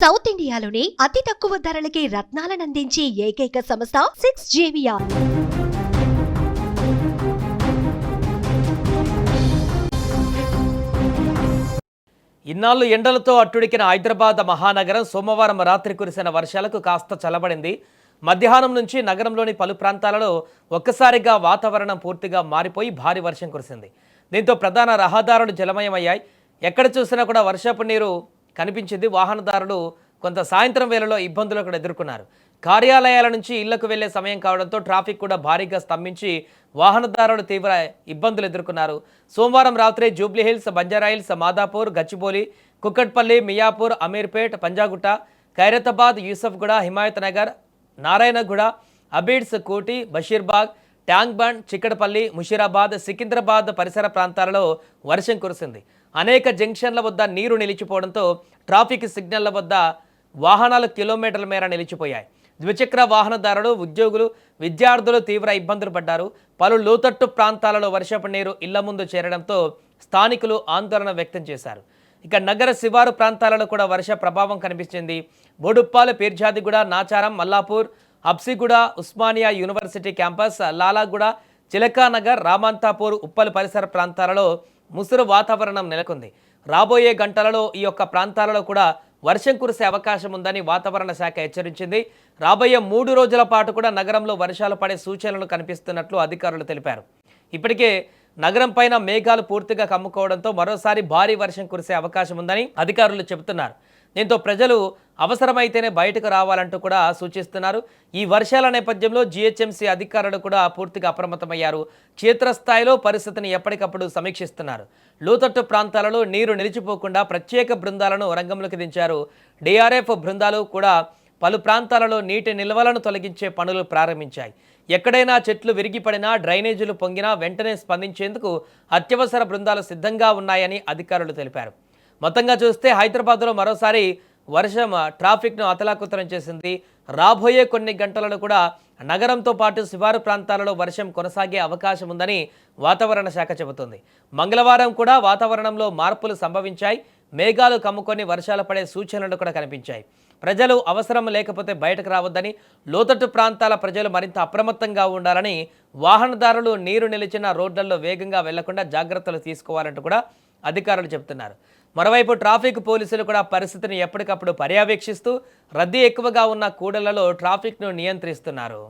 South ఇండియాలోని అతి తక్కువ ధరలకి రత్నాలనందించే ఏకైక సంస్థ 6JVR. ఇన్నాళ్ళు ఎండలతో అట్టుడికిన హైదరాబాద్ మహానగరం సోమవారం రాత్రి కురిసిన వర్షాలకు కాస్త చల్లబడింది. మధ్యాహ్నం నుంచి నగరంలోని పలు ప్రాంతాలలో ఒక్కసారిగా వాతావరణం పూర్తిగా మారిపోయి భారీ వర్షం కురిసింది. దీంతో ప్రధాన రహదారులు జలమయమయ్యాయి. ఎక్కడ చూసినా కూడా వర్షపు నీరు కనిపించింది. వాహనదారులు కొంత సాయంత్రం వేళలో ఇబ్బందులు కూడా ఎదుర్కొన్నారు. కార్యాలయాల నుంచి ఇళ్లకు వెళ్లే సమయం కావడంతో ట్రాఫిక్ కూడా భారీగా స్తంభించి వాహనదారులు తీవ్ర ఇబ్బందులు ఎదుర్కొన్నారు. సోమవారం రాత్రి జూబ్లీహిల్స్, బంజారాహిల్స్, మాదాపూర్, గచ్చిబౌలి, కుక్కట్పల్లి, మియాపూర్, అమీర్పేట్, పంజాగుట్ట, ఖైరతాబాద్, యూసఫ్గూడ, హిమాయత్ నగర్, నారాయణగూడ, అబీడ్స్, కోటి, బషీర్బాగ్, ట్యాంక్ బండ్, చిక్కడపల్లి, ముషీరాబాద్, సికింద్రాబాద్ పరిసర ప్రాంతాలలో వర్షం కురిసింది. అనేక జంక్షన్ల వద్ద నీరు నిలిచిపోవడంతో ట్రాఫిక్ సిగ్నళ్ల వద్ద వాహనాలు కిలోమీటర్ల మేర నిలిచిపోయాయి. ద్విచక్ర వాహనదారులు, ఉద్యోగులు, విద్యార్థులు తీవ్ర ఇబ్బందులు పడ్డారు. పలు లోతట్టు ప్రాంతాలలో వర్షపు నీరు ఇళ్ల ముందు చేరడంతో స్థానికులు ఆందోళన వ్యక్తం చేశారు. ఇక నగర శివారు ప్రాంతాలలో కూడా వర్ష ప్రభావం కనిపించింది. బోడుప్పాల్, పీర్జాదిగూడ, నాచారం, మల్లాపూర్, హబ్సిగూడ, ఉస్మానియా యూనివర్సిటీ క్యాంపస్, లాలాగూడ, చిలకానగర్, రామంతాపూర్, ఉప్పల్ పరిసర ప్రాంతాలలో ముసురు వాతావరణం నెలకొంది. రాబోయే గంటలలో ఈ యొక్క ప్రాంతాలలో కూడా వర్షం కురిసే అవకాశం ఉందని వాతావరణ శాఖ హెచ్చరించింది. రాబోయే 3 రోజుల పాటు కూడా నగరంలో వర్షాలు పడే సూచనలు కనిపిస్తున్నట్లు అధికారులు తెలిపారు. ఇప్పటికే నగరం పైన మేఘాలు పూర్తిగా కమ్ముకోవడంతో మరోసారి భారీ వర్షం కురిసే అవకాశం ఉందని అధికారులు చెబుతున్నారు. దీంతో ప్రజలు అవసరమైతేనే బయటకు రావాలంటూ కూడా సూచిస్తున్నారు. ఈ వర్షాల నేపథ్యంలో జీహెచ్ఎంసీ అధికారులు కూడా పూర్తిగా అప్రమత్తమయ్యారు. క్షేత్రస్థాయిలో పరిస్థితిని ఎప్పటికప్పుడు సమీక్షిస్తున్నారు. లోతట్టు ప్రాంతాలలో నీరు నిలిచిపోకుండా ప్రత్యేక బృందాలను రంగంలోకి దించారు. డిఆర్ఎఫ్ బృందాలు కూడా పలు ప్రాంతాలలో నీటి నిల్వలను తొలగించే పనులు ప్రారంభించాయి. ఎక్కడైనా చెట్లు విరిగిపడినా, డ్రైనేజీలు పొంగినా వెంటనే స్పందించేందుకు అత్యవసర బృందాలు సిద్ధంగా ఉన్నాయని అధికారులు తెలిపారు. మొత్తంగా చూస్తే హైదరాబాద్లో మరోసారి వర్షం ట్రాఫిక్ను అతలాకుతలం చేసింది. రాబోయే కొన్ని గంటలలో కూడా నగరంతో పాటు శివారు ప్రాంతాలలో వర్షం కొనసాగే అవకాశం ఉందని వాతావరణ శాఖ చెబుతోంది. మంగళవారం కూడా వాతావరణంలో మార్పులు సంభవించాయి. మేఘాలు కమ్ముకొని వర్షాలు పడే సూచనలు కూడా కనిపించాయి. ప్రజలు అవసరం లేకపోతే బయటకు రావద్దని, లోతట్టు ప్రాంతాల ప్రజలు మరింత అప్రమత్తంగా ఉండాలని, వాహనదారులు నీరు నిలిచిన రోడ్లలో వేగంగా వెళ్లకుండా జాగ్రత్తలు తీసుకోవాలంటూ కూడా అధికారులు చెబుతున్నారు. మరోవైపు ట్రాఫిక్ పోలీసులు కూడా పరిస్థితిని ఎప్పటికప్పుడు పర్యవేక్షిస్తూ రద్దీ ఎక్కువగా ఉన్న కూడళ్లలో ట్రాఫిక్ను నియంత్రిస్తున్నారు.